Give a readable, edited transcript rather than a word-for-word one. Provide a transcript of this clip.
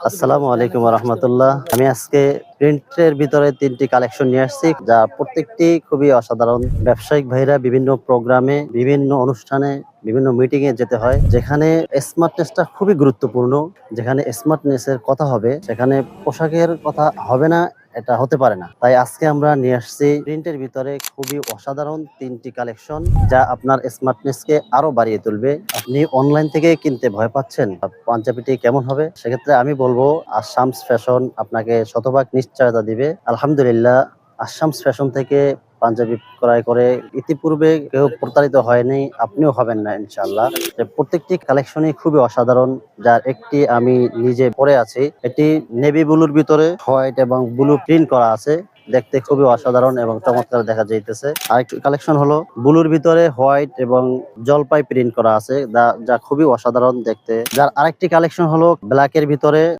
আসসালামু আলাইকুম রহমতুল্লাহ। আমি আজকে প্রিন্টের ভিতরে 3টি কালেকশন নিয়ে আসছি, যা প্রত্যেকটি খুবই অসাধারণ। ব্যবসায়িক ভাইরা বিভিন্ন প্রোগ্রামে, বিভিন্ন অনুষ্ঠানে, বিভিন্ন মিটিং এ যেতে হয়, যেখানে স্মার্টনেসটা খুবই গুরুত্বপূর্ণ। যেখানে স্মার্টনেসের কথা হবে, সেখানে পোশাকের কথা হবে না, এটা হতে পারে না। তাই আজকে আমরা নিয়ে আসছি প্রিন্টের ভিতরে খুবই অসাধারণ 3টি কালেকশন, যা আপনার স্মার্টনেসকে আরো বাড়িয়ে তুলবে। আপনি অনলাইন থেকে কিনতে ভয় পাচ্ছেন পাঞ্জাবিটি কেমন হবে, সেক্ষেত্রে আমি বলবো আশামস ফ্যাশন আপনাকে শতভাগ নিশ্চয়তা দিবে। আলহামদুলিল্লাহ, আশামস ফ্যাশন থেকে পাঞ্জাবি ক্রয় করে ইতিপূর্বে কেউ প্রতারিত হয়নি, আপনিও হবেন না ইনশাআল্লাহ। প্রত্যেকটি কালেকশনই খুবই অসাধারণ, যার একটি আমি নিজে পরে আছি। এটি নেভি ব্লুর ভিতরে হোয়াইট এবং ব্লু প্রিন্ট করা আছে, দেখতে খুবই অসাধারণ এবং চমৎকার দেখা যাইতেছে। আরেকটি কালেকশন হলো ব্লুর ভিতরে হোয়াইট এবং জলপাই প্রিন্ট করা আছে, যা খুবই অসাধারণ দেখতে। যার আরেকটি কালেকশন হলো ব্ল্যাকের ভিতরে